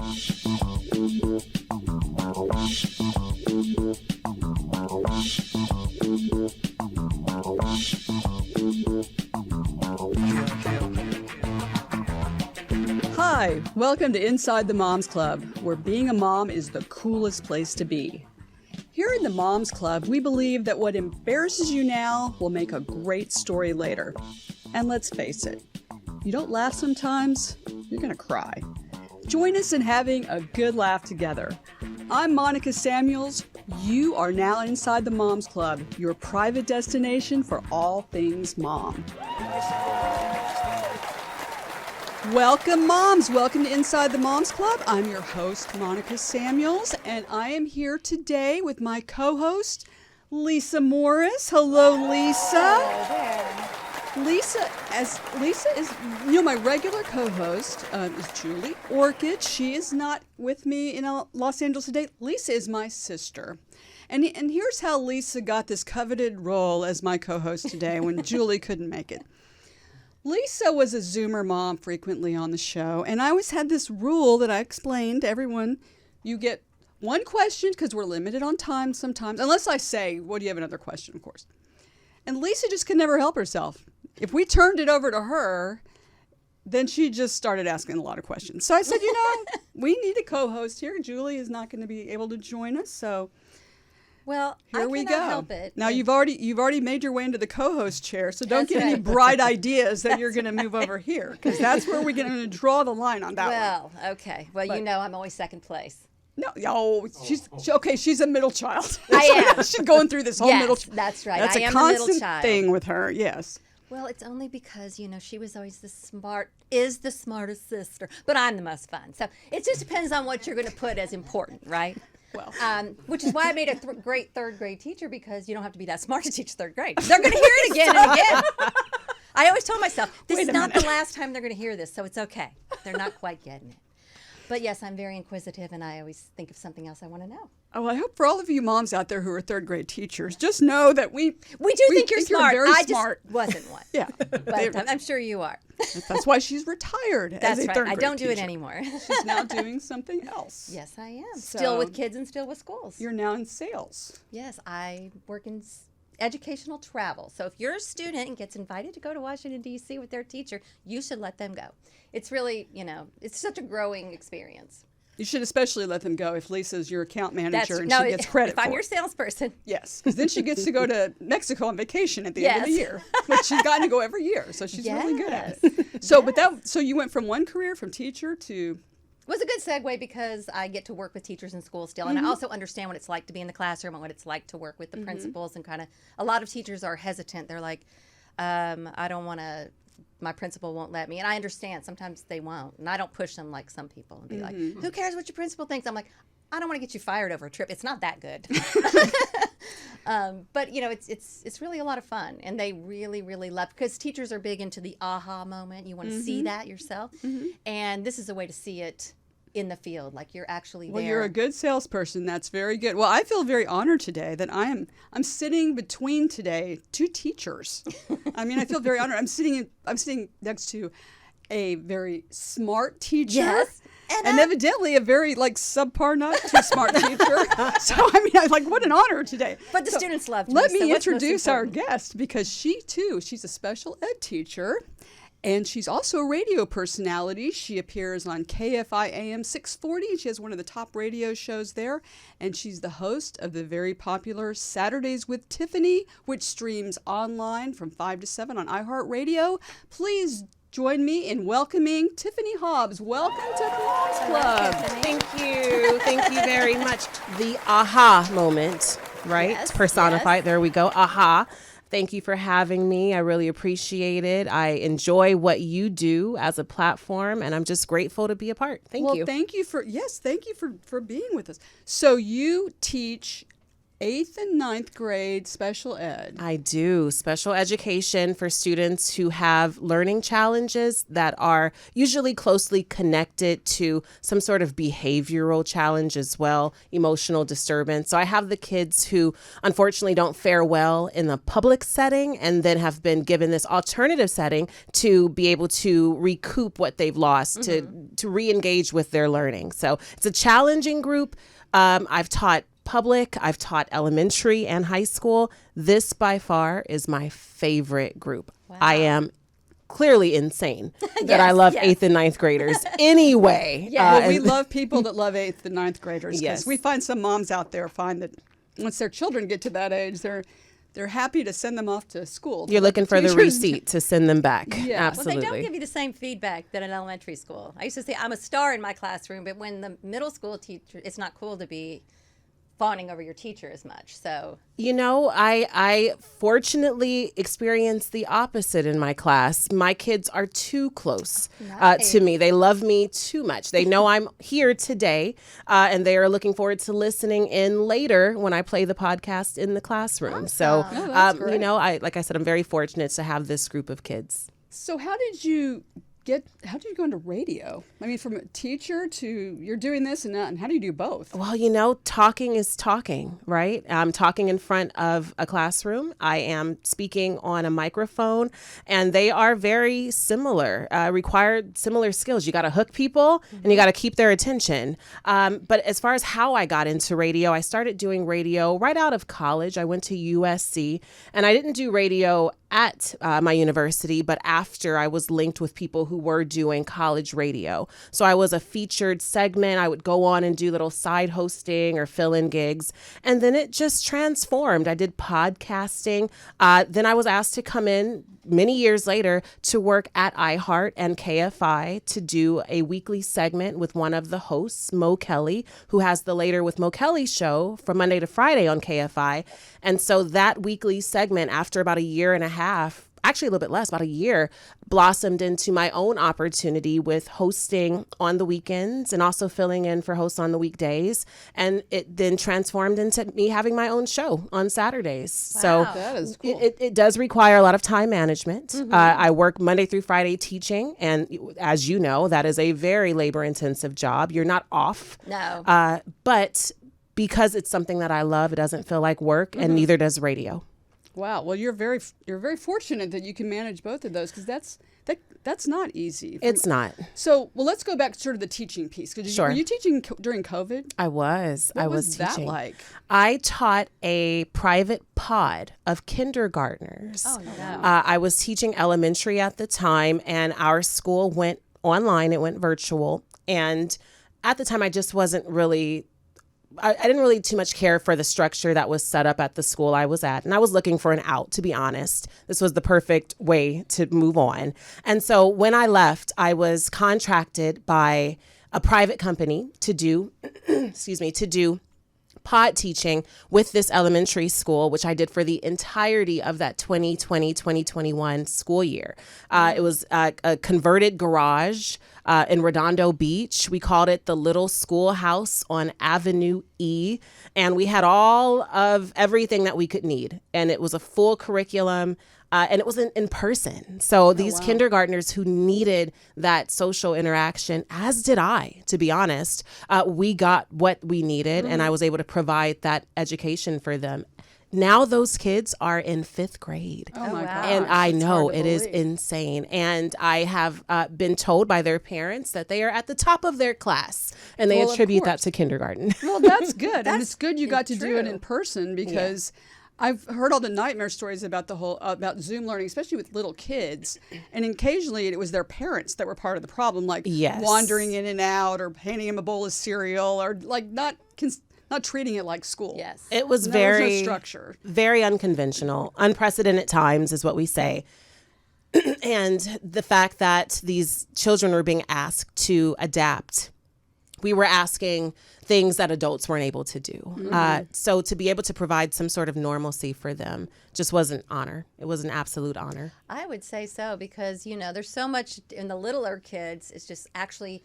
Hi, welcome to Inside the Moms Club, where being a mom is the coolest place to be. Here in the Moms Club, we believe that what embarrasses you now will make a great story later. And let's face it, you don't laugh sometimes, you're gonna cry. Join us in having a good laugh together. I'm Monica Samuels. You are now inside the Moms Club, your private destination for all things mom. Welcome, moms. Welcome to Inside the Moms Club. I'm your host, Monica Samuels, and I am here today with my co-host, Lisa Morris. Hello, Lisa. Hello there. Lisa is, my regular co-host is Julie Orchid. She is not with me in Los Angeles today. Lisa is my sister. And here's how Lisa got this coveted role as my co-host today when Julie couldn't make it. Lisa was a Zoomer mom frequently on the show, and I always had this rule that I explained to everyone. You get one question, because we're limited on time sometimes, unless I say, well, do you have another question, of course. And Lisa just could never help herself. If we turned it over to her, then she just started asking a lot of questions. So I said, we need a co-host here. Julie is not going to be able to join us, so... Well, here we go. Help it. Now you've already made your way into the co-host chair, so don't get any bright ideas that you're going to move over here, because that's where we're going to draw the line on that one. Well, okay. Well, I'm always second place. No, she's a middle child. I am. She's going through this whole middle. That's right. That's I am a constant the middle child thing with her. Yes. Well, it's only because she was always the smartest sister, but I'm the most fun. So it just depends on what you're going to put as important, right? Well, which is why I made a great third grade teacher, because you don't have to be that smart to teach third grade. They're going to hear it again and again. I always told myself, this is not the last time they're going to hear this, so it's okay. They're not quite getting it. But yes, I'm very inquisitive, and I always think of something else I want to know. Oh, I hope for all of you moms out there who are third grade teachers, just know that we think you're smart. You're very I smart. just wasn't one. Yeah. But I'm sure you are. That's why she's retired as a third grade I don't do it teacher. anymore. She's now doing something else. Yes, I am. So, still with kids and still with schools. You're now in sales. Yes, I work in educational travel. So if you're a student and gets invited to go to Washington, D.C. with their teacher, you should let them go. It's really, it's such a growing experience. You should especially let them go if Lisa's your account manager and she gets credit for it. If I'm your salesperson. Yes, because then she gets to go to Mexico on vacation at the end of the year, which she's gotten to go every year, so she's really good at it. So, so you went from one career, from teacher to... It was a good segue because I get to work with teachers in school still, and I also understand what it's like to be in the classroom and what it's like to work with the principals, and kind of, a lot of teachers are hesitant. They're like, I don't want to... My principal won't let me. And I understand sometimes they won't. And I don't push them like some people and be like, who cares what your principal thinks? I'm like, I don't want to get you fired over a trip. It's not that good. But, it's really a lot of fun. And they really, really love, because teachers are big into the aha moment. You want to see that yourself. And this is a way to see it in the field, like you're actually there. Well, you're a good salesperson. That's very good. Well, I feel very honored today that I'm sitting between today two teachers. I mean, I feel very honored. I'm sitting next to a very smart teacher. Yes. And evidently a very subpar, not too smart teacher. So I mean, what an honor today. But the students loved me. Let me introduce our guest, because she's a special ed teacher. And she's also a radio personality. She appears on KFI AM 640. She has one of the top radio shows there. And she's the host of the very popular Saturdays with Tiffany, which streams online from 5 to 7 on iHeart Radio. Please join me in welcoming Tiffany Hobbs. Welcome to the Moms Club. Thank you. Thank you very much. The aha moment, right? Yes, personified. yes. There we go. Aha. Thank you for having me. I really appreciate it. I enjoy what you do as a platform, and I'm just grateful to be a part. Thank you. Well, thank you for being with us. So you teach 8th and ninth grade special ed. I do. Special education for students who have learning challenges that are usually closely connected to some sort of behavioral challenge as well, emotional disturbance. So I have the kids who unfortunately don't fare well in the public setting and then have been given this alternative setting to be able to recoup what they've lost, to re-engage with their learning. So it's a challenging group. I've taught public, I've taught elementary and high school. This by far is my favorite group. Wow. I am clearly insane that I love 8th and ninth graders anyway. Well, we love people that love 8th and ninth graders, because Yes. we find some moms out there find that once their children get to that age, they're happy to send them off to school. You're looking for the Teachers- receipt to send them back. Yeah. Absolutely. Well, they don't give you the same feedback that in elementary school. I used to say I'm a star in my classroom, but when the middle school teacher, it's not cool to be fawning over your teacher as much. So You know, I fortunately experienced the opposite in my class. My kids are too close to me. They love me too much. They know I'm here today, and they are looking forward to listening in later when I play the podcast in the classroom. So, that's great. you know, like I said, I'm very fortunate to have this group of kids. So how did you go into radio? I mean, from a teacher to you're doing this and that, and how do you do both? Well, you know, talking is talking, right? I'm talking in front of a classroom. I am speaking on a microphone, and they are very similar, require similar skills. You got to hook people and you got to keep their attention. But as far as how I got into radio, I started doing radio right out of college. I went to USC, and I didn't do radio at my university, but after I was linked with people who were doing college radio. So I was a featured segment. I would go on and do little side hosting or fill-in gigs. And then it just transformed. I did podcasting. Then I was asked to come in many years later to work at iHeart and KFI to do a weekly segment with one of the hosts, Mo Kelly, who has the Later with Mo Kelly show from Monday to Friday on KFI. And so that weekly segment, after about a year and a half, actually a little bit less, about a year, blossomed into my own opportunity with hosting on the weekends and also filling in for hosts on the weekdays. And it then transformed into me having my own show on Saturdays. Wow. So That is cool. it does require a lot of time management. I work Monday through Friday teaching. And as you know, that is a very labor intensive job. You're not off. no. But because it's something that I love, it doesn't feel like work, and neither does radio. Wow. Well, you're very fortunate that you can manage both of those, because that's not easy. It's not. So, well, let's go back to sort of the teaching piece. Sure. Were you teaching during COVID? I was. What I was was that teaching. like? I taught a private pod of kindergartners. Oh, no. I was teaching elementary at the time, and our school went online. It went virtual. And at the time, I just wasn't really... I didn't really too much care for the structure that was set up at the school I was at. And I was looking for an out, to be honest. This was the perfect way to move on. And so when I left, I was contracted by a private company to do, to do pod teaching with this elementary school, which I did for the entirety of that 2020-2021 school year. It was a converted garage in Redondo Beach. We called it the Little Schoolhouse on Avenue E. And we had all of everything that we could need. And it was a full curriculum. And it was in person. So these kindergartners who needed that social interaction, as did I, to be honest, we got what we needed, and I was able to provide that education for them. Now those kids are in 5th grade. Oh my wow. gosh. And I it's know hard to it is believe. insane. And I have been told by their parents that they are at the top of their class, and they Well, of attribute that course. to kindergarten. Well, that's good. And it's good you got to do it true. in person, because I've heard all the nightmare stories about the whole about Zoom learning, especially with little kids. And occasionally it was their parents that were part of the problem, like Yes. wandering in and out, or handing them a bowl of cereal, or like not treating it like school. Yes. It was And there was no very structure. very unconventional, unprecedented times is what we say. And the fact that these children were being asked to adapt, we were asking things that adults weren't able to do. So to be able to provide some sort of normalcy for them just was an honor. It was an absolute honor. I would say so, because, there's so much in the littler kids. It's just actually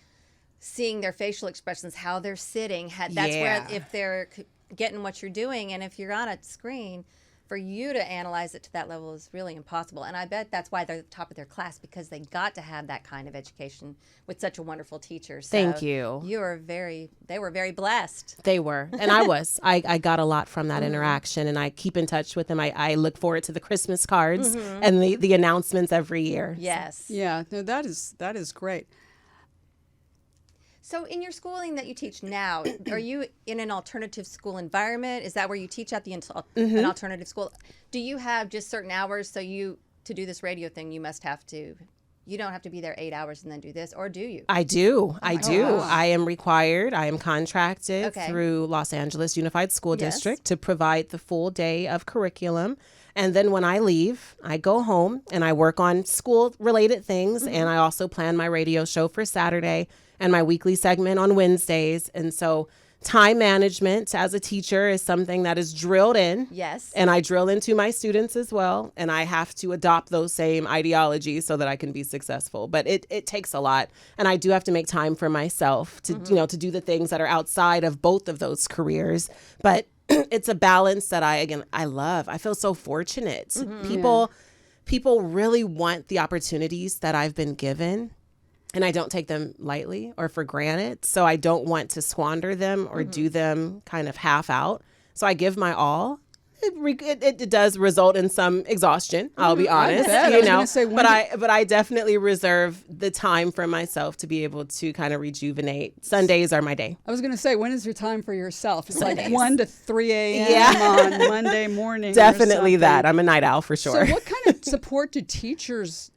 seeing their facial expressions, how they're sitting. That's Yeah. where if they're getting what you're doing. And if you're on a screen, for you to analyze it to that level is really impossible. And I bet that's why they're the top of their class, because they got to have that kind of education with such a wonderful teacher. So Thank you. They were very blessed. They were. And I was. I got a lot from that interaction, and I keep in touch with them. I look forward to the Christmas cards and the announcements every year. Yes. Yeah, no, that is great. So in your schooling that you teach now, are you in an alternative school environment? Is that where you teach at an alternative school? Do you have just certain hours? So to do this radio thing, you don't have to be there 8 hours and then do this, or do you? I do. I do. Wow. I am required. I am contracted Okay. through Los Angeles Unified School Yes. District to provide the full day of curriculum. And then when I leave, I go home and I work on school-related things. And I also plan my radio show for Saturday and my weekly segment on Wednesdays. And so time management as a teacher is something that is drilled in. Yes. And I drill into my students as well. And I have to adopt those same ideologies so that I can be successful. But it takes a lot. And I do have to make time for myself to, to do the things that are outside of both of those careers. But it's a balance that I love. I feel so fortunate. People really want the opportunities that I've been given. And I don't take them lightly or for granted. So I don't want to squander them or do them kind of half out. So I give my all. It does result in some exhaustion. I'll be honest, bet. I was gonna say, when but I definitely reserve the time for myself to be able to kind of rejuvenate. Sundays are my day. I was going to say, when is your time for yourself? It's like Sundays. 1 to 3 a.m. Yeah. on Monday morning. or Definitely something. that. I'm a night owl for sure. So what kind of support do teachers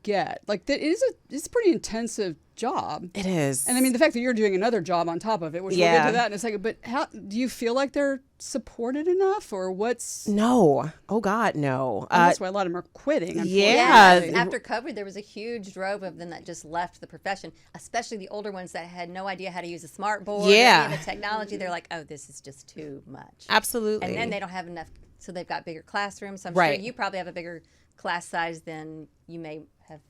get? Like, it's a pretty intensive job. It is. And I mean, the fact that you're doing another job on top of it, which we'll get Yeah. to that in a second, but how do you feel like they're supported enough, or what's, No. Oh God, no. and that's why a lot of them are quitting. Yeah. unfortunately. After COVID, there was a huge drove of them that just left the profession, especially the older ones that had no idea how to use a smart board or Yeah. any of the technology. They're like, oh, this is just too much. Absolutely. And then they don't have enough, so they've got bigger classrooms. So I'm Right. sure you probably have a bigger class size than you may have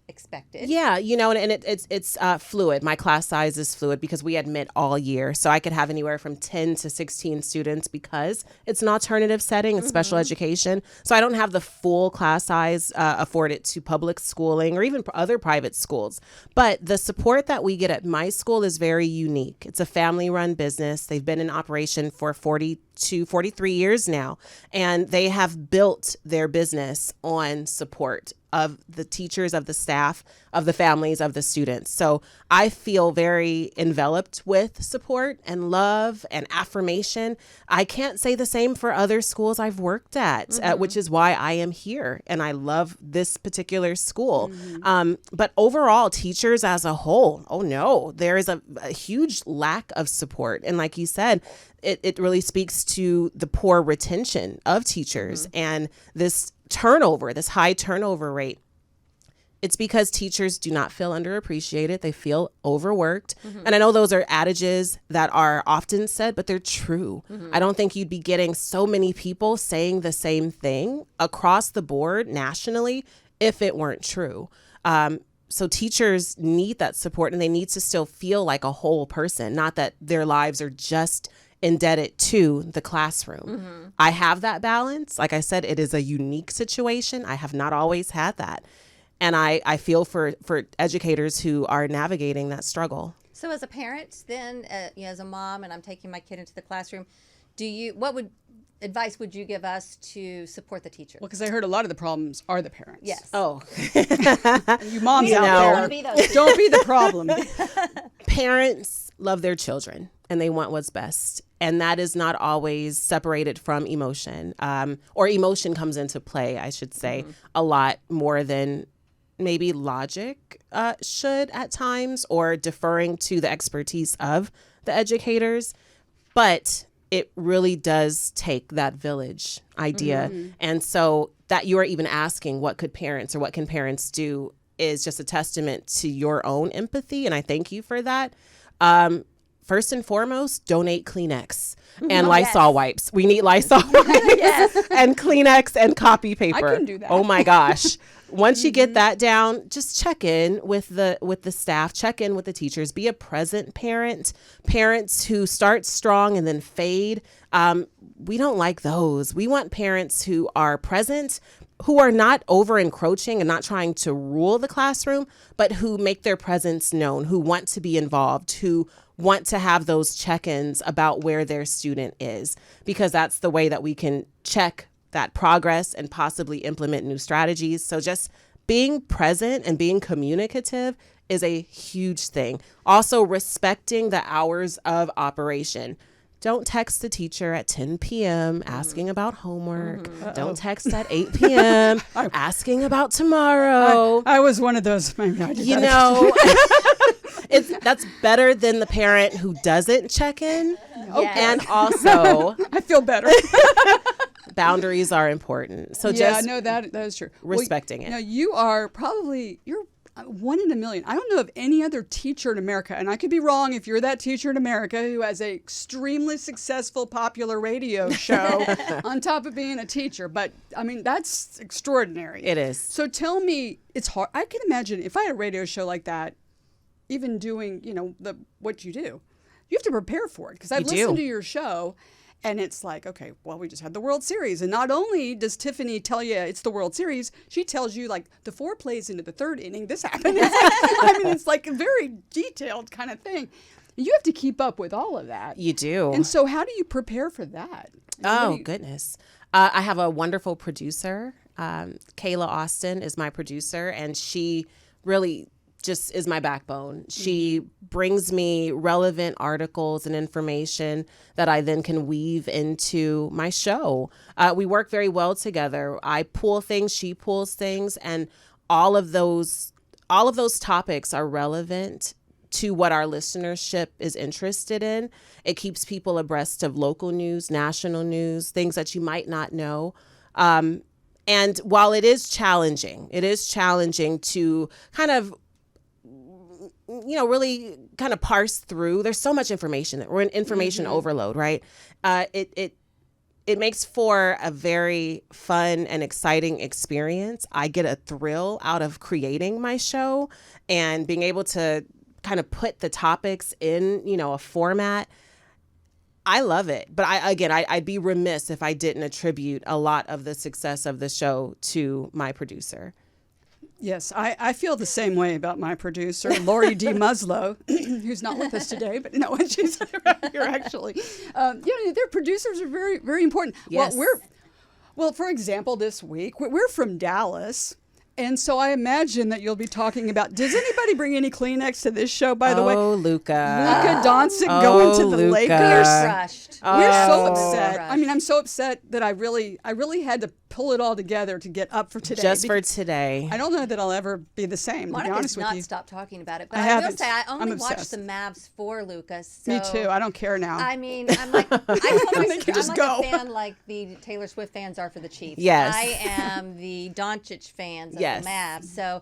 expected. Yeah, and it's fluid. My class size is fluid because we admit all year. So I could have anywhere from 10 to 16 students because it's an alternative setting, it's special education. So I don't have the full class size afforded to public schooling or even other private schools. But the support that we get at my school is very unique. It's a family-run business. They've been in operation for 43 years now, and they have built their business on support of the teachers, of the staff, of the families, of the students. So I feel very enveloped with support and love and affirmation. I can't say the same for other schools I've worked at, which is why I am here. And I love this particular school. But overall, teachers as a whole, oh no, there is a huge lack of support. And like you said, it really speaks to the poor retention of teachers and this turnover, this high turnover rate. It's because teachers do not feel underappreciated. They feel overworked. And I know those are adages that are often said, but they're true. I don't think you'd be getting so many people saying the same thing across the board nationally if it weren't true. So teachers need that support, and they need to still feel like a whole person, not that their lives are just indebted to the classroom. I have that balance. Like I said, it is a unique situation. I have not always had that. And I feel for educators who are navigating that struggle. So as a parent, then, as a mom, and I'm taking my kid into the classroom, what advice would you give us to support the teacher? Well, because I heard a lot of the problems are the parents. Yes. Oh, And you moms You out know. there, Don't be those. don't be the problem. parents love their children and they want what's best. And that is not always separated from emotion, or emotion comes into play, I should say, a lot more than maybe logic should at times, or deferring to the expertise of the educators. But it really does take that village idea. And so that you are even asking what can parents do is just a testament to your own empathy. And I thank you for that. first and foremost, donate Kleenex and Lysol wipes. We need Lysol wipes and Kleenex and copy paper. I can do that. Oh my gosh. Once you get that down, just check in with the staff, check in with the teachers, be a present parent. Parents who start strong and then fade, we don't like those. We want parents who are present, who are not over encroaching and not trying to rule the classroom, but who make their presence known, who want to be involved, who want to have those check-ins about where their student is, because that's the way that we can check that progress and possibly implement new strategies. So just being present and being communicative is a huge thing. Also, respecting the hours of operation. Don't text the teacher at 10 p.m. asking about homework. Don't text at 8 p.m. asking about tomorrow. I was one of those. Maybe I did You that. know, that's better than the parent who doesn't check in. Yes. And also, I feel better. boundaries are important. So Yeah, just no, that is true. respecting it. Now, you're one in a million. I don't know of any other teacher in America, and I could be wrong if you're that teacher in America who has an extremely successful, popular radio show on top of being a teacher. But, I mean, that's extraordinary. It is. So tell me, it's hard. I can imagine if I had a radio show like that, even doing, what you do, you have to prepare for it. Because I've listened to your show, and it's like, okay, well, we just had the World Series. And not only does Tiffany tell you it's the World Series, she tells you, like, the 4 plays into the 3rd inning, this happened. It's like a very detailed kind of thing. You have to keep up with all of that. You do. And so how do you prepare for that? Goodness. I have a wonderful producer. Kayla Austin is my producer, and she really just is my backbone. She brings me relevant articles and information that I then can weave into my show. We work very well together. I pull things, she pulls things, and all of those topics are relevant to what our listenership is interested in. It keeps people abreast of local news, national news, things that you might not know. And while it is challenging to kind of really kind of parse through. There's so much information that we're in information overload, right? It makes for a very fun and exciting experience. I get a thrill out of creating my show and being able to kind of put the topics in, a format. I love it. But I'd be remiss if I didn't attribute a lot of the success of the show to my producer. Yes, I feel the same way about my producer, Lori D. Muslow, who's not with us today, but no, she's around here actually. Their producers are very, very important. Yes. Well, for example, this week, we're from Dallas. And so I imagine that you'll be talking about, does anybody bring any Kleenex to this show, by the way? Oh, Luka. Luka Doncic going to the Luka. Lakers. We're crushed. We're so Oh. upset. Crushed. I mean, I'm so upset that I really had to pull it all together to get up for today. Just for today. I don't know that I'll ever be the same, to be Monica's honest with not you. stopped talking about it, but I I will haven't. say I I'm only watched obsessed. the Mavs for Lucas. So Me too. I don't care now. I mean, I'm like, I told my They can sister, just I'm go. like a fan like the Taylor Swift fans are for the Chiefs. Yes. I am the Doncic fans of Yes. the Mavs. So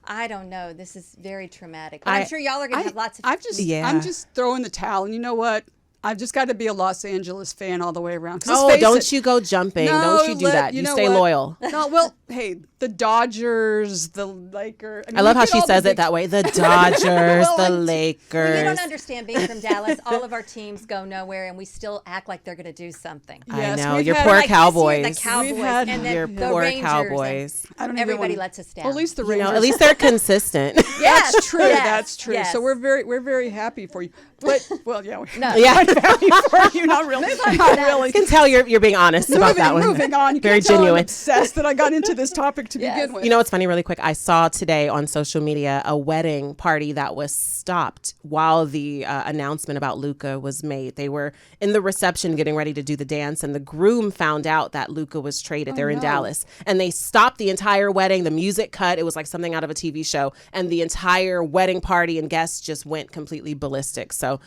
I don't know. This is very traumatic. But I'm sure y'all are going to have lots of. I'm just throwing the towel. And you know what? I've just got to be a Los Angeles fan all the way around. Oh, don't you go jumping. No, Don't you do that. You know stay what? loyal. No, well, hey, the Dodgers, the Lakers. I love you how get she all the says it big- that way. The Dodgers, Well, the I'm- Lakers. You don't understand being from Dallas. All of our teams go nowhere, and we still act like they're going to do something. Yes, I know. we've Your had- poor Like this year, Cowboys. the Cowboys, We've had- and then Your the poor Rangers. Cowboys. I don't even Everybody wanna- lets us down. Well, at least the You Rangers. know, at least they're consistent. yes, That's true. yes, That's true. yes. So we're very happy for you. But well, yeah, we're No. Yeah. happy for you. Not really. Not really. I can tell you're being honest about that one. Moving on. You Very can't tell I'm genuine. obsessed that I got into this topic to begin with. You know what's funny, really quick? I saw today on social media a wedding party that was stopped while the announcement about Luka was made. They were in the reception getting ready to do the dance, and the groom found out that Luka was traded. They're in no. Dallas, and they stopped the entire wedding. The music cut. It was like something out of a TV show, and the entire wedding party and guests just went completely ballistic. So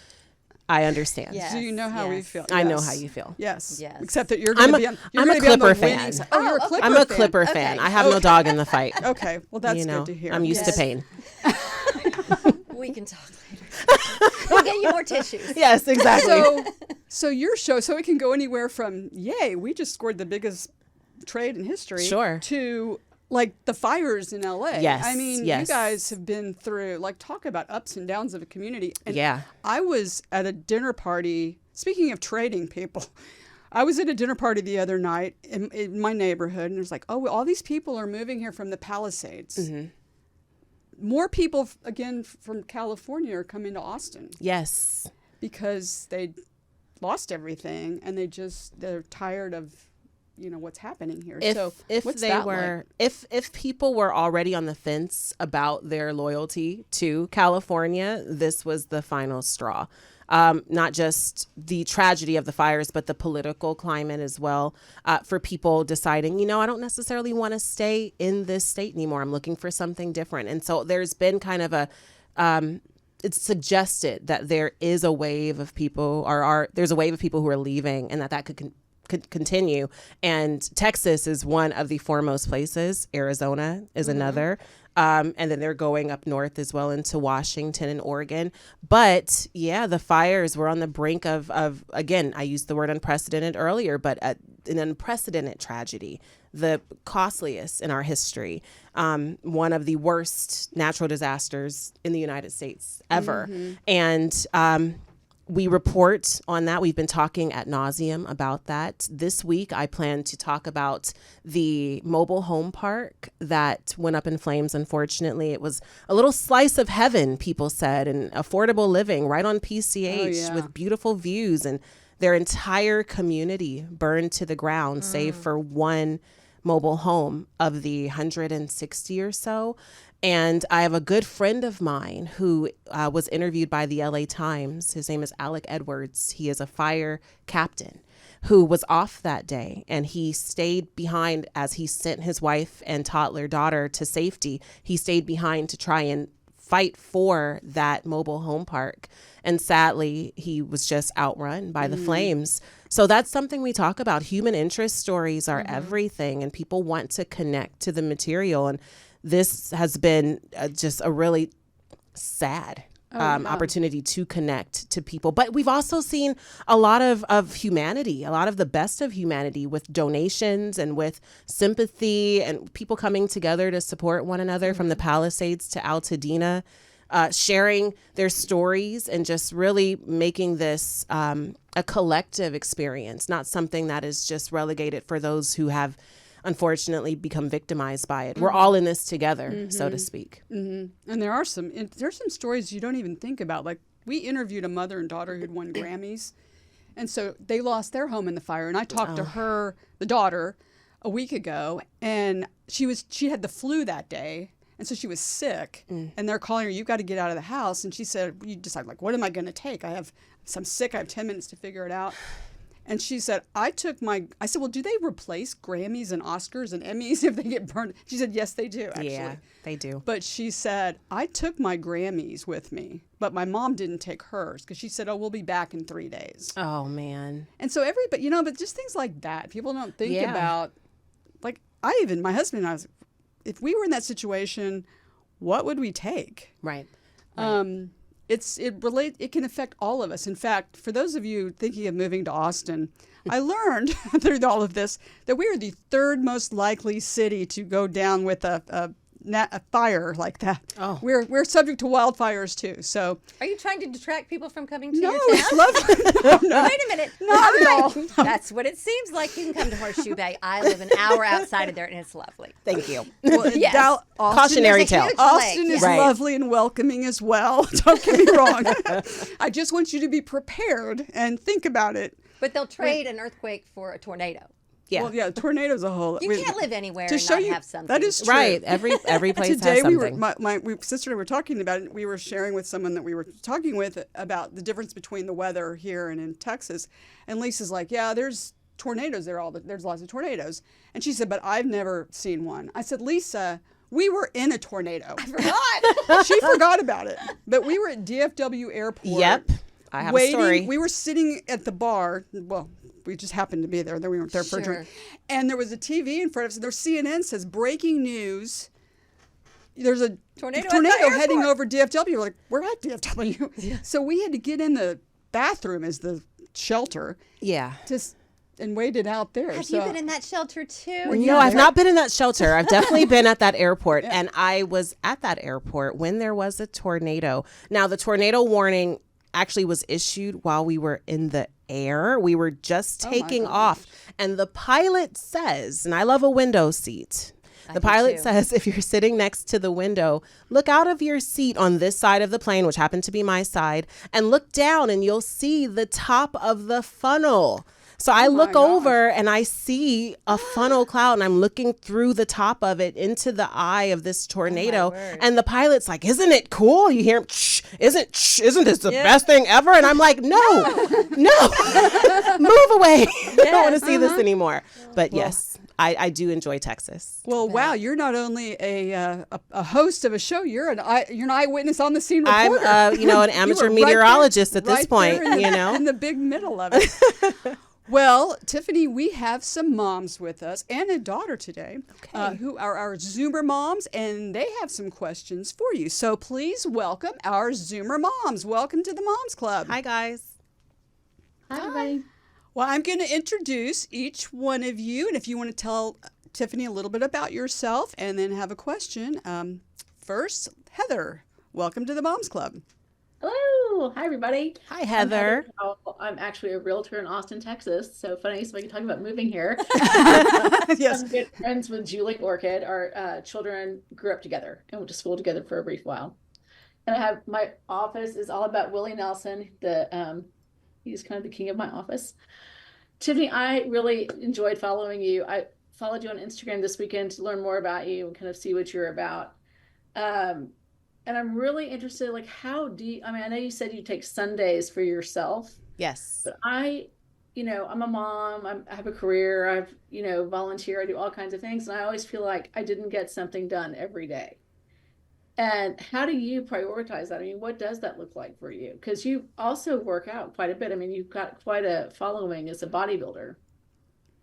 I understand. Yes. Do you know how we yes. feel? I know Yes. how you feel. Yes. Yes. Except that you're going to be on. You're I'm gonna a be on the Clipper winning fan. side. Oh, you're a okay. Clipper I'm a fan. Clipper Okay. fan. I have no dog in the fight. Okay. Well, that's You know, good to hear. I'm used to Yes. pain. We can talk later. Okay, bring you more tissues. Yes, exactly. So your show, so it can go anywhere from, yay, we just scored the biggest trade in history, Sure, to like the fires in LA. Yes, I mean, yes. you guys have been through, like, talk about ups and downs of a community. And Yeah. I was at a dinner party, speaking of trading people, I was at a dinner party the other night in my neighborhood, and there's like, oh, all these people are moving here from the Palisades. Mm-hmm. More people, again, from California are coming to Austin Yes. because they lost everything, and they're tired of, what's happening here. If what's they that were like? if people were already on the fence about their loyalty to California, this was the final straw. Not just the tragedy of the fires, but the political climate as well, for people deciding, I don't necessarily want to stay in this state anymore. I'm looking for something different. And so there's been kind of it's suggested that there is a wave of people, there's a wave of people who are leaving, and that could continue. And Texas is one of the foremost places. Arizona is another. And then they're going up north as well into Washington and Oregon. But yeah, the fires were on the brink of again, I used the word unprecedented earlier, but an unprecedented tragedy, the costliest in our history, one of the worst natural disasters in the United States ever. And we report on that. We've been talking ad nauseum about that. This week, I plan to talk about the mobile home park that went up in flames, unfortunately. It was a little slice of heaven, people said, and affordable living right on PCH with beautiful views. And their entire community burned to the ground, save for one mobile home of the 160 or so. And I have a good friend of mine who was interviewed by the LA Times. His name is Alec Edwards. He is a fire captain who was off that day, and he stayed behind as he sent his wife and toddler daughter to safety. He stayed behind to try and fight for that mobile home park. And sadly, he was just outrun by the flames. So that's something we talk about. Human interest stories are everything, and people want to connect to the material. And this has been just a really sad opportunity to connect to people. But we've also seen a lot of humanity, a lot of the best of humanity, with donations and with sympathy and people coming together to support one another from the Palisades to Altadena, sharing their stories and just really making this a collective experience, not something that is just relegated for those who have unfortunately become victimized by it. We're all in this together, so to speak. And there's some stories you don't even think about. Like, we interviewed a mother and daughter who'd won Grammys, and so they lost their home in the fire. And I talked to her, the daughter, a week ago, and she had the flu that day, and so she was sick. And they're calling her, "You got to get out of the house." And she said, "You decide, like, what am I going to take? I'm sick. I have 10 minutes to figure it out." And she said, I said, well, do they replace Grammys and Oscars and Emmys if they get burned? She said, yes, they do, actually. Yeah, they do. But she said, I took my Grammys with me, but my mom didn't take hers because she said, oh, we'll be back in 3 days. Oh, man. And so but just things like that. People don't think about, like, my husband and I, if we were in that situation, what would we take? Right. It can affect all of us. In fact, for those of you thinking of moving to Austin, I learned through all of this that we are the third most likely city to go down with a fire like that. Oh. We're subject to wildfires too. So Are you trying to detract people from coming to no, your it's town? lovely. No. Wait a minute. Not at all. That's what it seems like. You can come to Horseshoe Bay. I live an hour outside of there, and it's lovely. Thank you. Well, Yes. Cautionary There's a tale. huge Austin lake, is yeah. Right. lovely and welcoming as well. Don't get me wrong. I just want you to be prepared and think about it. But they'll trade an earthquake for a tornado. Yeah. Well, yeah, tornadoes a whole. You can't live anywhere to and show not you have something. that is true. Right. Every place Today has we were something. my sister and I were talking about it. We were sharing with someone that we were talking with about the difference between the weather here and in Texas. And Lisa's like, yeah, there's tornadoes there. There's lots of tornadoes. And she said, but I've never seen one. I said, Lisa, we were in a tornado. I forgot. She forgot about it. But we were at DFW Airport. Yep. I have waiting. a story. We were sitting at the bar. Well, we just happened to be there. Then we weren't there for a drink. And there was a TV in front of us. And their CNN says, breaking news. there's a Tornado at the tornado heading airport. over DFW. We're like, we're at DFW. So we had to get in the bathroom as the shelter Yeah. and waited out there. Have so, you been in that shelter too? No, I've not been in that shelter. I've definitely been at that airport. And I was at that airport when there was a tornado. Now, the tornado warning actually was issued while we were in the air. We were just taking off. And the pilot says, and I love a window seat. The pilot says, if you're sitting next to the window, look out of your seat on this side of the plane, which happened to be my side, and look down and you'll see the top of the funnel. So I look over and I see a funnel cloud and I'm looking through the top of it into the eye of this tornado. And the pilot's like, isn't it cool? You hear him, isn't this the best thing ever? And I'm like, no, move away. I don't want to see this anymore. But yes, I do enjoy Texas. Well, wow, you're not only a host of a show, you're an eyewitness on the scene reporter. I'm an amateur meteorologist at this point, in the big middle of it. Well, Tiffany, we have some moms with us and a daughter today who are our Zoomer moms, and they have some questions for you. So please welcome our Zoomer moms. Welcome to the Moms Club. Hi, guys. Hi, everybody. Well, I'm going to introduce each one of you, and if you want to tell Tiffany a little bit about yourself and then have a question. First, Heather, welcome to the Moms Club. Hello. Hi, everybody. Hi, Heather. I'm actually a realtor in Austin, Texas. So funny. So we can talk about moving here. Yes. I'm good friends with Julie Orchid. Our children grew up together and went to school together for a brief while. And I have my office is all about Willie Nelson. He's kind of the king of my office. Tiffany, I really enjoyed following you. I followed you on Instagram this weekend to learn more about you and kind of see what you're about. And I'm really interested, like, I know you said you take Sundays for yourself. Yes. But I'm a mom, I have a career, I've, volunteer, I do all kinds of things. And I always feel like I didn't get something done every day. And how do you prioritize that? I mean, what does that look like for you? Because you also work out quite a bit. I mean, you've got quite a following as a bodybuilder.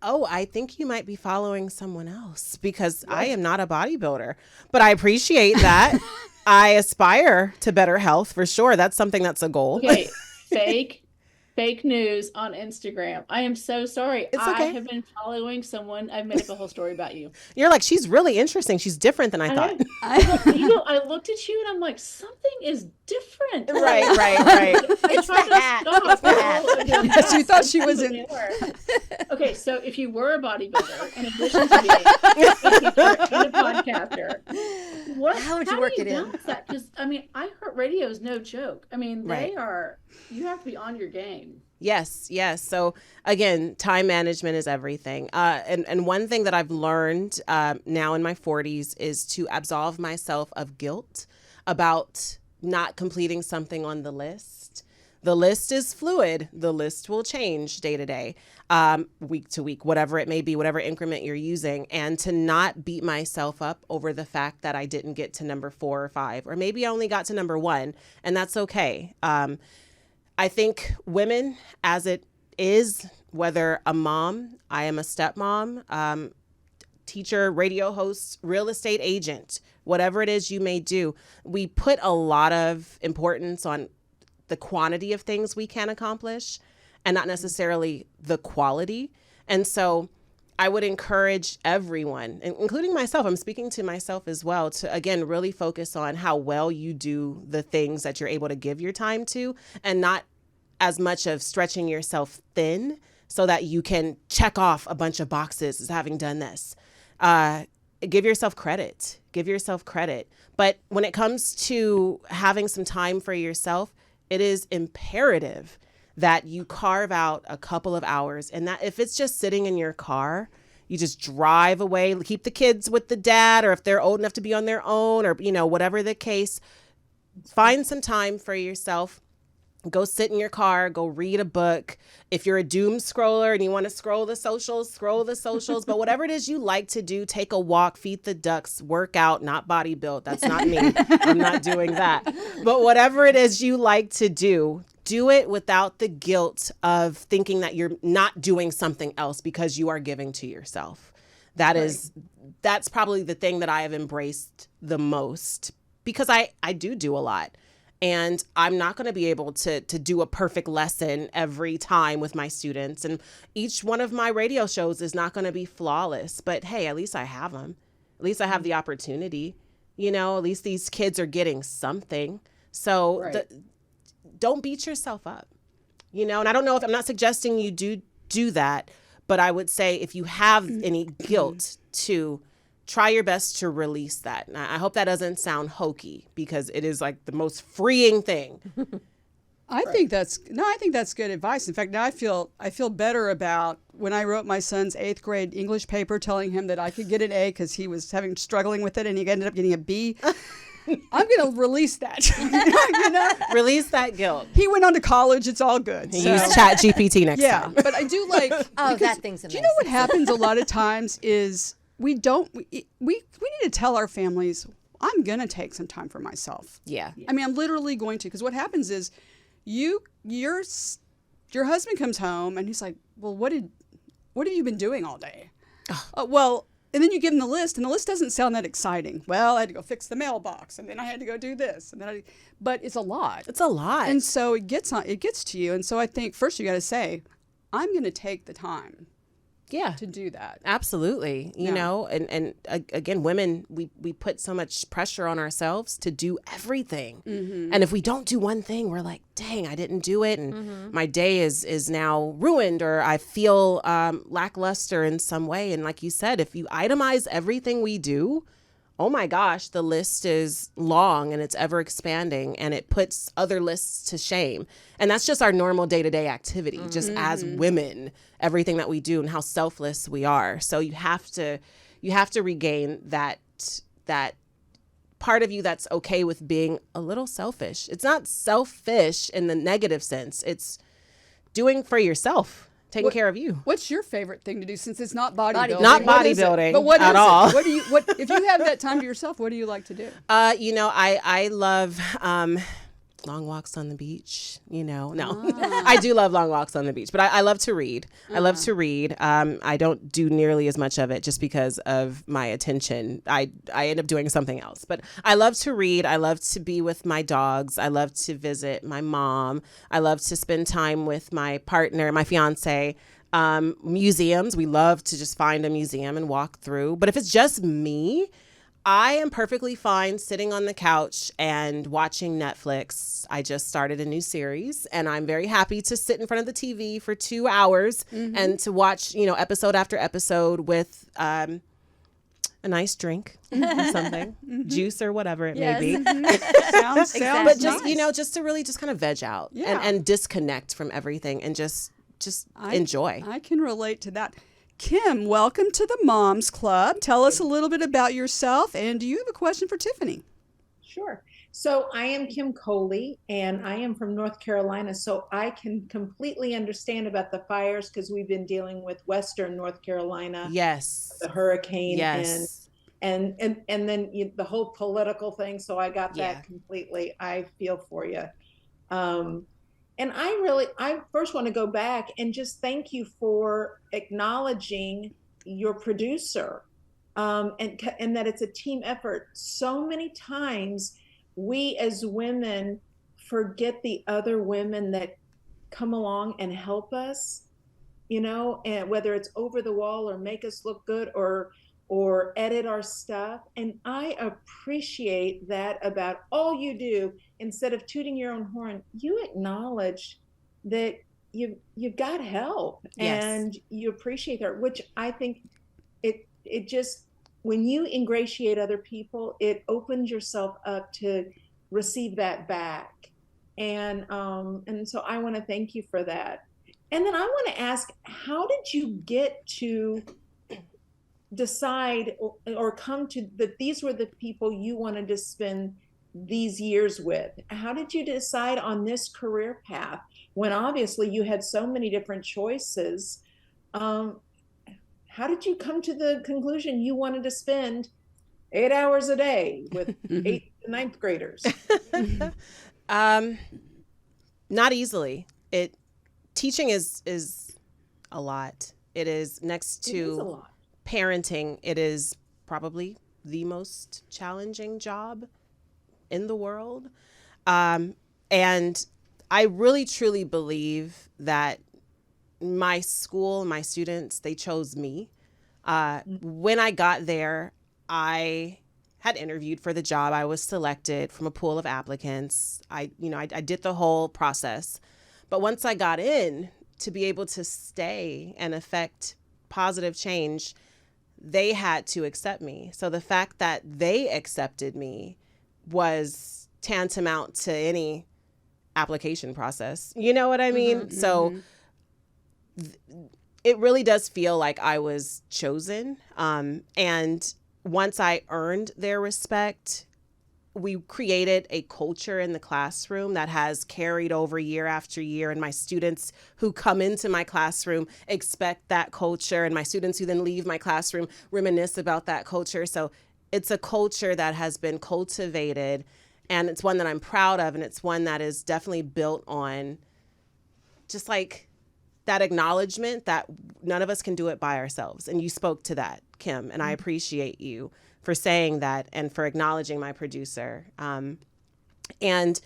Oh, I think you might be following someone else because I am not a bodybuilder, but I appreciate that. I aspire to better health for sure. That's something that's a goal. Okay, fake news on Instagram. I am so sorry. It's okay. I have been following someone. I've made up a whole story about you. You're like, she's really interesting. She's different than I thought. I looked at you and I'm like, something is different. Right. It's the hat. Yes, you thought she was in. Okay, so if you were a bodybuilder, in addition to being a teacher and a podcaster, how would you work it in? Because iHeart Radio is no joke. I mean, you have to be on your game. Yes. So again, time management is everything. And one thing that I've learned now in my 40s is to absolve myself of guilt about not completing something on the list. The list is fluid. The list will change day to day, week to week, whatever it may be, whatever increment you're using. And to not beat myself up over the fact that I didn't get to number 4 or 5, or maybe I only got to number 1, and that's okay. I think women, as it is, whether a mom, I am a stepmom, teacher, radio host, real estate agent, whatever it is you may do, we put a lot of importance on the quantity of things we can accomplish and not necessarily the quality. And so I would encourage everyone, including myself, I'm speaking to myself as well, to, again, really focus on how well you do the things that you're able to give your time to, and not as much of stretching yourself thin so that you can check off a bunch of boxes as having done this. Give yourself credit. But when it comes to having some time for yourself, it is imperative that you carve out a couple of hours, and that if it's just sitting in your car, you just drive away, keep the kids with the dad, or if they're old enough to be on their own, or, whatever the case, find some time for yourself. Go sit in your car, go read a book. If you're a doom scroller and you want to scroll the socials. But whatever it is you like to do, take a walk, feed the ducks, work out, not body build. That's not me. I'm not doing that. But whatever it is you like to do it without the guilt of thinking that you're not doing something else because you are giving to yourself. That's probably the thing that I have embraced the most, because I do a lot. And I'm not going to be able to do a perfect lesson every time with my students. And each one of my radio shows is not going to be flawless. But hey, at least I have them. At least I have the opportunity. At least these kids are getting something. So don't beat yourself up. And I don't know if I'm not suggesting you do that. But I would say if you have any guilt, to try your best to release that. And I hope that doesn't sound hokey, because it is like the most freeing thing. I think that's good advice. In fact, now I feel better about when I wrote my son's 8th grade English paper telling him that I could get an A because he was struggling with it and he ended up getting a B. I'm going to release that. Release that guilt. He went on to college. It's all good. Use Chat GPT next time. Yeah, but I do like. That thing's amazing. Do you know what happens a lot of times is we need to tell our families, I'm going to take some time for myself. Yeah. I mean, I'm literally going to, because what happens is your husband comes home and he's like, well, what have you been doing all day? And then you give him the list, and the list doesn't sound that exciting. Well, I had to go fix the mailbox, and then I had to go do this, but it's a lot. It's a lot. And so it gets to you. And so I think first you got to say, I'm going to take the time. To do that. Absolutely. You know, and again, women, we put so much pressure on ourselves to do everything. Mm-hmm. And if we don't do one thing, we're like, dang, I didn't do it. And my day is now ruined, or I feel lackluster in some way. And like you said, if you itemize everything we do, oh my gosh, the list is long and it's ever expanding, and it puts other lists to shame. And that's just our normal day-to-day activity, just as women, everything that we do and how selfless we are. So you have to regain that part of you that's okay with being a little selfish. It's not selfish in the negative sense. It's doing for yourself. Taking care of you. What's your favorite thing to do, since it's not bodybuilding? Not bodybuilding, but what at is all. What if you have that time to yourself? What do you like to do? I love long walks on the beach. No, I do love long walks on the beach, but I love to read. I love to read. I don't do nearly as much of it just because of my attention. I end up doing something else, but I love to read. I love to be with my dogs. I love to visit my mom. I love to spend time with my partner, my fiance. Museums. We love to just find a museum and walk through. But if it's just me, I am perfectly fine sitting on the couch and watching Netflix. I just started a new series, and I'm very happy to sit in front of the TV for 2 hours and to watch, episode after episode with a nice drink or something, juice or whatever it may be. Sounds But just, nice. just to really just kind of veg out and disconnect from everything and just enjoy. I can relate to that. Kim, welcome to the Moms Club. Tell us a little bit about yourself, and do you have a question for Tiffany? Sure. So I am Kim Coley, and I am from North Carolina, so I can completely understand about the fires, because we've been dealing with Western North Carolina. Yes. The hurricane. Yes. And then the whole political thing, so I got that completely. I feel for you. And I first want to go back and just thank you for acknowledging your producer, and that it's a team effort. So many times we as women forget the other women that come along and help us, and whether it's over the wall or make us look good or edit our stuff. And I appreciate that about all you do. Instead of tooting your own horn, you acknowledge that you've got help. Yes. And you appreciate that, which I think it just, when you ingratiate other people, it opens yourself up to receive that back. And so I want to thank you for that. And then I want to ask, how did you get to decide or come to that these were the people you wanted to spend these years with? How did you decide on this career path when obviously you had so many different choices? How did you come to the conclusion you wanted to spend 8 hours a day with 8th and 9th graders? Not easily. Teaching is a lot. It is next to It is a lot. parenting, it is probably the most challenging job in the world. And I really, truly believe that my school, my students, they chose me. When I got there, I had interviewed for the job. I was selected from a pool of applicants. I did the whole process. But once I got in, to be able to stay and affect positive change, they had to accept me. So the fact that they accepted me was tantamount to any application process. You know what I mean? So it really does feel like I was chosen. And once I earned their respect, we created a culture in the classroom that has carried over year after year. And my students who come into my classroom expect that culture. And my students who then leave my classroom reminisce about that culture. So it's a culture that has been cultivated, and it's one that I'm proud of. And it's one that is definitely built on just like that acknowledgement that none of us can do it by ourselves. And you spoke to that, Kim, and I appreciate you for saying that and for acknowledging my producer. And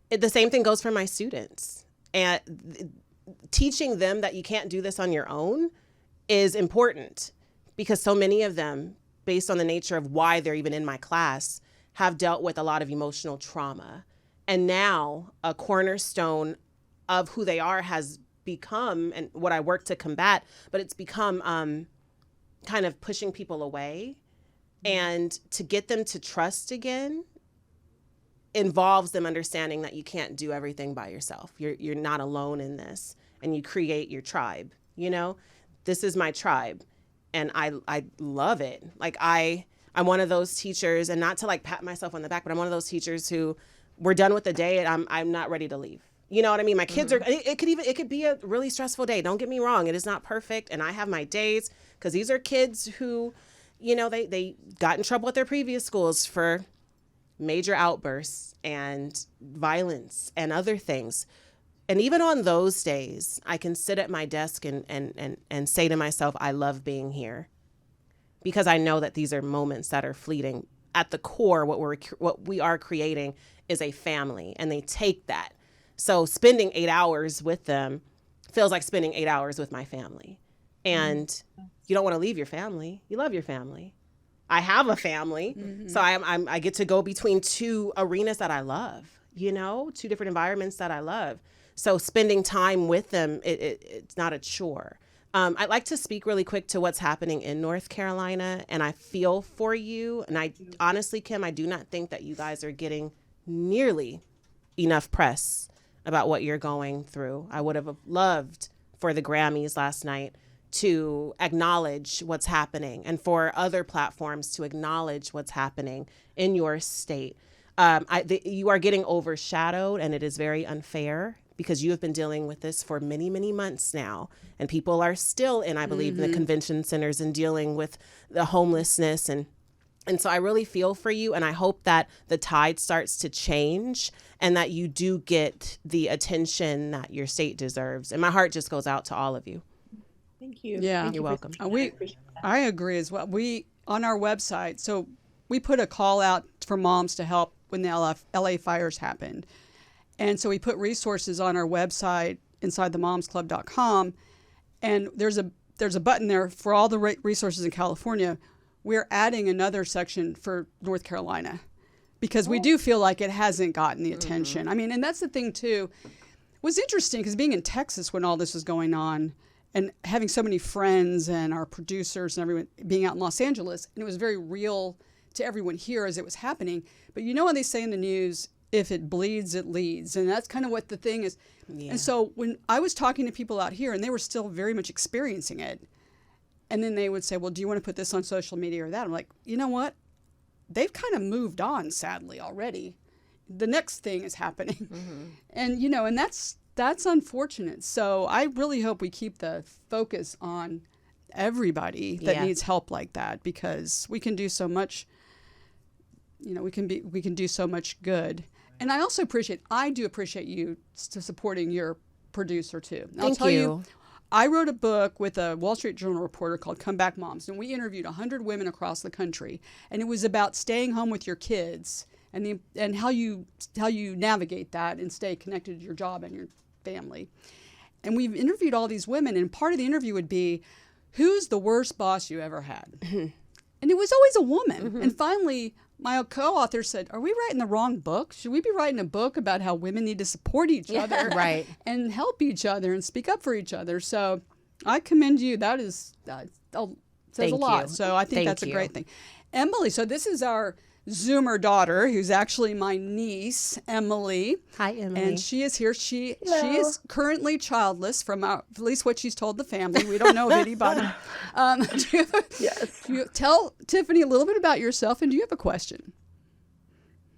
the same thing goes for my students. And teaching them that you can't do this on your own is important, because so many of them, based on the nature of why they're even in my class, have dealt with a lot of emotional trauma. And now a cornerstone of who they are has become, and what I work to combat, but it's become kind of pushing people away. And to get them to trust again involves them understanding that you can't do everything by yourself. You're not alone in this, and you create your tribe. You know, this is my tribe, and I love it. Like I'm one of those teachers, and not to like pat myself on the back, but I'm one of those teachers who we're done with the day and I'm not ready to leave. You know what I mean? My kids are, it could be a really stressful day. Don't get me wrong. It is not perfect. And I have my days, because these are kids who, you know, they got in trouble at their previous schools for major outbursts and violence and other things. And even on those days, I can sit at my desk and say to myself, I love being here, because I know that these are moments that are fleeting. At the core, what we are creating is a family, and they take that. So spending 8 hours with them feels like spending 8 hours with my family. And you don't want to leave your family. You love your family. I have a family. So I get to go between two arenas that I love, you know, two different environments that I love. So spending time with them, it's not a chore. I'd like to speak really quick to what's happening in North Carolina, and I feel for you. And I honestly, Kim, I do not think that you guys are getting nearly enough press about what you're going through. I would have loved for the Grammys last night to acknowledge what's happening, and for other platforms to acknowledge what's happening in your state. You are getting overshadowed, and it is very unfair, because you have been dealing with this for many, many months now. And people are still in, I believe, in the convention centers and dealing with the homelessness. And so I really feel for you, and I hope that the tide starts to change and that you do get the attention that your state deserves. And my heart just goes out to all of you. Thank you. Yeah. Thank you You're welcome. I agree as well. We, on our website, so we put a call out for moms to help when the LA fires happened. And so we put resources on our website inside themomsclub.com. And there's a button there for all the resources in California. We're adding another section for North Carolina, because we do feel like it hasn't gotten the attention. I mean, and that's the thing too. It was interesting because being in Texas when all this was going on, and having so many friends and our producers and everyone being out in Los Angeles, and it was very real to everyone here as it was happening. But you know what they say in the news, if it bleeds, it leads. And that's kind of what the thing is. Yeah. And so when I was talking to people out here, and they were still very much experiencing it, and then they would say, well, do you want to put this on social media or that? I'm like, you know what? They've kind of moved on, sadly, already. The next thing is happening. And, you know, and that's unfortunate. So I really hope we keep the focus on everybody that needs help like that, because we can do so much, you know, we can do so much good. And I do appreciate you supporting your producer too. I'll tell you, I wrote a book with a Wall Street Journal reporter called Comeback Moms, and we interviewed 100 women across the country, and it was about staying home with your kids and how you navigate that and stay connected to your job and your family. And we've interviewed all these women, and part of the interview would be, who's the worst boss you ever had? And it was always a woman. And finally, my co-author said, are we writing the wrong book? Should we be writing a book about how women need to support each other Right. and help each other and speak up for each other? So I commend you. That is says Thank a lot. you. So I think Thank that's a you. great thing. Emily, so this is our Zoomer daughter, who's actually my niece, Emily. Hi, Emily. And she is here. She is currently childless, from at least what she's told the family. We don't know of anybody. Yes. You tell Tiffany a little bit about yourself, and do you have a question?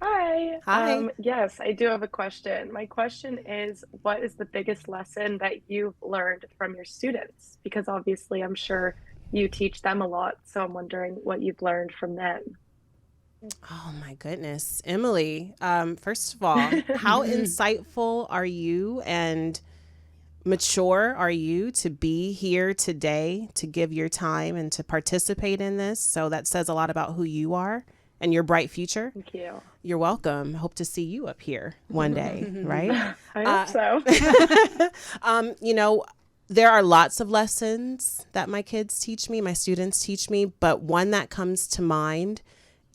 Hi. Hi. Yes, I do have a question. My question is, what is the biggest lesson that you've learned from your students? Because obviously, I'm sure you teach them a lot. So I'm wondering what you've learned from them. Oh my goodness, Emily. First of all, how insightful are you and mature are you to be here today, to give your time and to participate in this? So that says a lot about who you are and your bright future. Thank you. You're welcome. Hope to see you up here one day, right? I hope so. You know, there are lots of lessons that my kids teach me, my students teach me, but one that comes to mind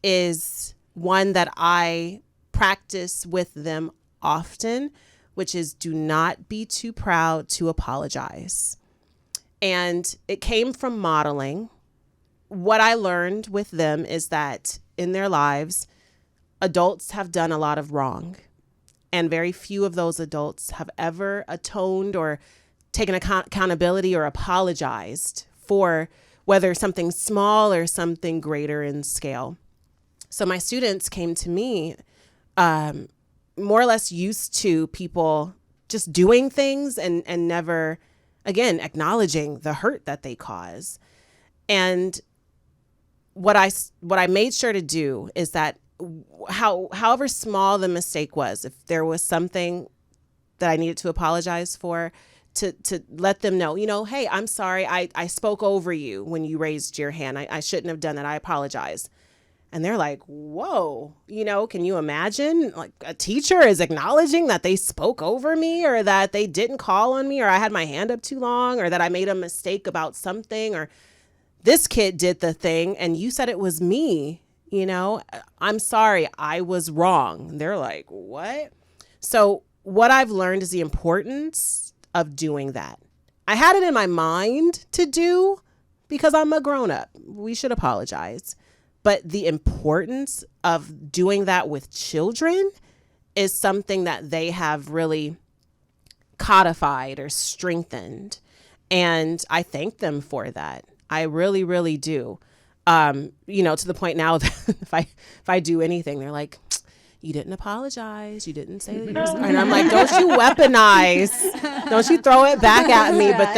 is one that I practice with them often, which is do not be too proud to apologize. And it came from modeling. What I learned with them is that in their lives, adults have done a lot of wrong, and very few of those adults have ever atoned or taken accountability or apologized for whether something small or something greater in scale. So my students came to me more or less used to people just doing things and never, again, acknowledging the hurt that they cause. And what I made sure to do is that however small the mistake was, if there was something that I needed to apologize for, to let them know, hey, I'm sorry, I spoke over you when you raised your hand. I shouldn't have done that. I apologize. And they're like, whoa, can you imagine, like, a teacher is acknowledging that they spoke over me, or that they didn't call on me, or I had my hand up too long, or that I made a mistake about something, or this kid did the thing and you said it was me, I'm sorry, I was wrong. And they're like, what? So what I've learned is the importance of doing that. I had it in my mind to do because I'm a grown up. We should apologize. But the importance of doing that with children is something that they have really codified or strengthened. And I thank them for that. I really, really do. To the point now that if I do anything, they're like, you didn't apologize. You didn't say that you're sorry. And I'm like, don't you weaponize. Don't you throw it back at me. But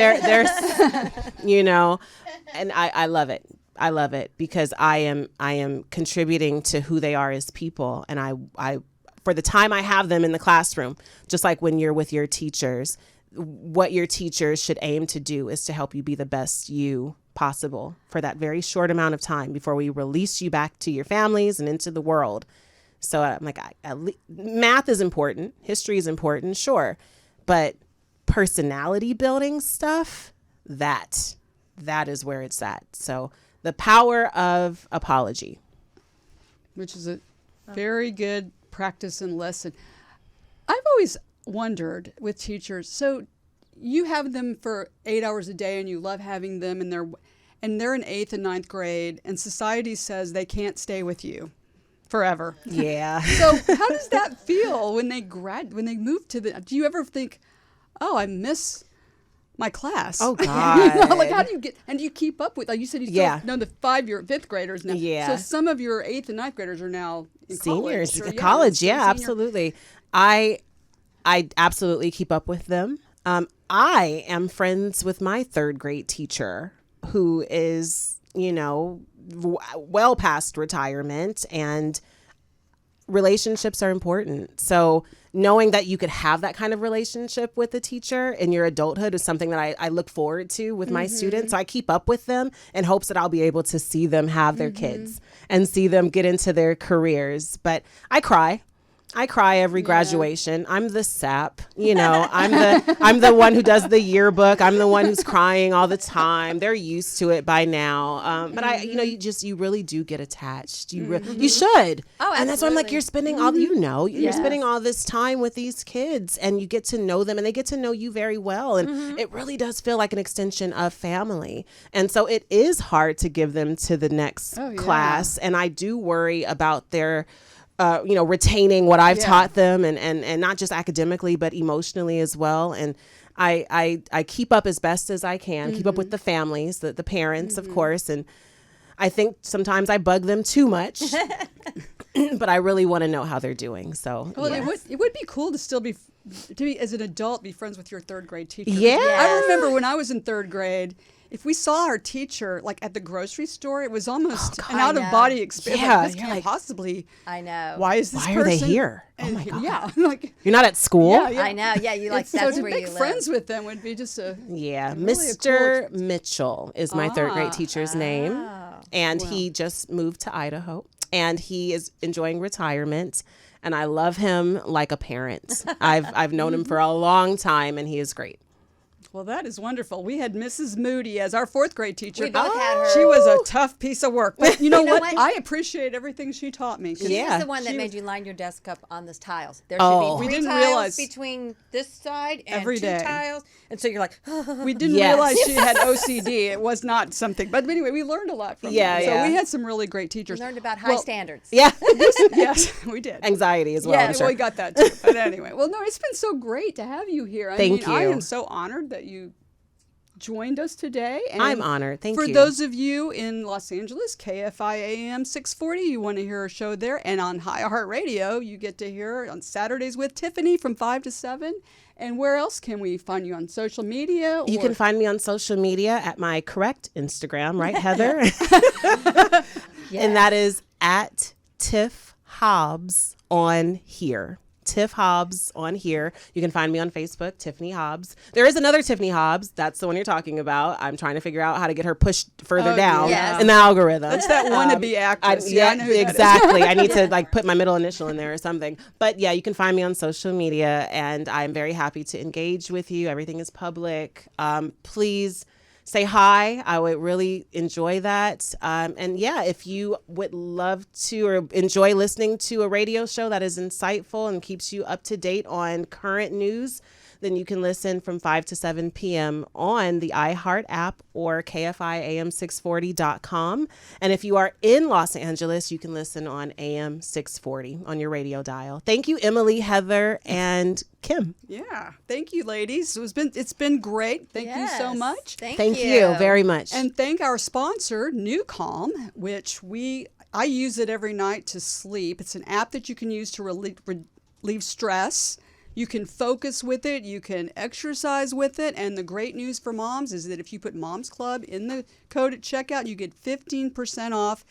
and I love it. I love it because I am contributing to who they are as people. And I for the time I have them in the classroom, just like when you're with your teachers, what your teachers should aim to do is to help you be the best you possible for that very short amount of time before we release you back to your families and into the world. So I'm like, math is important. History is important, sure. But personality building stuff, that is where it's at. So the power of apology. Which is a very good practice and lesson. I've always wondered with teachers, so you have them for 8 hours a day and you love having them, and they're in 8th and 9th grade, and society says they can't stay with you forever. Yeah. So how does that feel when they move to do you ever think, oh, I miss my class? Oh God. Like, how do you do you keep up with, like you said, you still know the 5th graders now. Yeah. So some of your 8th and 9th graders are now in seniors, college. college. Yeah, absolutely. I absolutely keep up with them. I am friends with my 3rd grade teacher who is, well past retirement, and relationships are important. So knowing that you could have that kind of relationship with a teacher in your adulthood is something that I look forward to with my students. So I keep up with them in hopes that I'll be able to see them have their kids and see them get into their careers. But I cry every graduation. I'm the sap, I'm the one who does the yearbook. I'm the one who's crying all the time. They're used to it by now. But you really do get attached. You should. Oh, and that's why I'm like, absolutely. you're spending you're spending all this time with these kids, and you get to know them, and they get to know you very well. And it really does feel like an extension of family. And so it is hard to give them to the next class. And I do worry about their retaining what I've taught them and not just academically, but emotionally as well. And I keep up as best as I can, keep up with the families, the parents, of course. And I think sometimes I bug them too much, but I really want to know how they're doing. So, well, it would be cool to still be as an adult, be friends with your third grade teacher. Yeah. I remember when I was in third grade, if we saw our teacher like at the grocery store, it was almost an out of body experience. Yeah, This can't possibly. I know. Why is this Why are they person? here? Oh And my God. Yeah, like You're not at school? Yeah. I know. Yeah, you like so that's to where make you live. friends with them would be just a Yeah, really a Mr. Mitchell is my third grade teacher's name, Oh. and he just moved to Idaho, and he is enjoying retirement, and I love him like a parent. I've known him for a long time, and he is great. Well, that is wonderful. We had Mrs. Moody as our fourth grade teacher. We both had her. She was a tough piece of work. But you know know what? what? I appreciate everything she taught me. 'Cause She Yeah. was the one that She made was- you line your desk up on this tiles. There Oh. should be We 3 didn't tiles realize- between this side and Every 2 day. tiles. And so you're like, We didn't Yes. realize she had OCD. It was not something. But anyway, we learned a lot from Yeah, her. So yeah. we had some really great you teachers. learned about high Well, standards. Yeah, Yes, we did. anxiety as well. Yeah, I'm sure. well, we got that too. But anyway, well, no, it's been so great to have you here. Thank I you. am so honored that you joined us today. And I'm honored. Thank for you. those of you in Los Angeles, KFI AM 640, you want to hear a show there. And on iHeart Radio, you get to hear on Saturdays with Tiffany from 5 to 7. And where else can we find you on social media? You can find me on social media at my correct Instagram, right, Heather? And that is at Tiff Hobbs on here. Tiff Hobbs on here. You can find me on Facebook, Tiffany Hobbs. There is another Tiffany Hobbs. That's the one you're talking about. I'm trying to figure out how to get her pushed further down yes. in the algorithm. That's that wannabe actress. Yeah, I know who that is. exactly. I need to put my middle initial in there or something. But yeah, you can find me on social media, and I'm very happy to engage with you. Everything is public. Please say hi. I would really enjoy that. And yeah, if you would love to or enjoy listening to a radio show that is insightful and keeps you up to date on current news, then you can listen from 5 to 7 p.m. on the iHeart app or KFIAM640.com. And if you are in Los Angeles, you can listen on AM 640 on your radio dial. Thank you, Emily, Heather, and Kim. Yeah. Thank you, ladies. It's been great. Thank you so Yes. much. Thank you very much. And thank our sponsor, New Calm, which I use it every night to sleep. It's an app that you can use to relieve stress. You can focus with it. You can exercise with it. And the great news for moms is that if you put Moms Club in the code at checkout, you get 15% off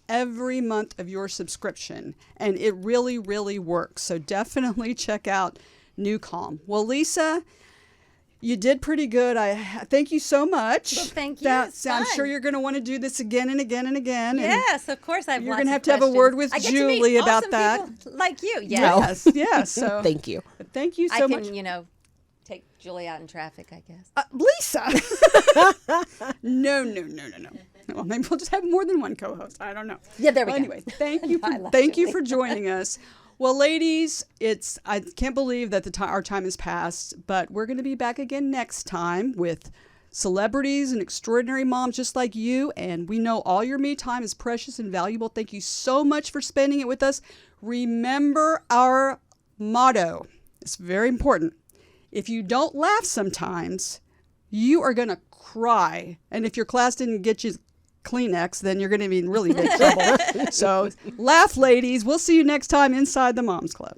every month of your subscription. And it really, really works. So definitely check out New Calm. Well, Lisa, you did pretty good. I thank you so much. Well, thank you. It's I'm fun. sure you're going to want to do this again and again and again. And Yes, of course. I have you're going gonna to have a word with I get to meet Julie about awesome that. people like you. Yes. Yes, yes. So Thank you. thank you I so can, much. take Julie out in traffic, I guess. Lisa. No. Well, maybe we'll just have more than one co-host. I don't know. Yeah, there we Well, go. Anyway, thank you I love thank you Julie. for joining us. Well, ladies, I can't believe that our time has passed, but we're going to be back again next time with celebrities and extraordinary moms just like you. And we know all your me time is precious and valuable. Thank you so much for spending it with us. Remember our motto. It's very important. If you don't laugh sometimes, you are going to cry. And if your class didn't get you Kleenex, then you're going to be in really big trouble. So laugh, ladies. We'll see you next time inside the Moms Club.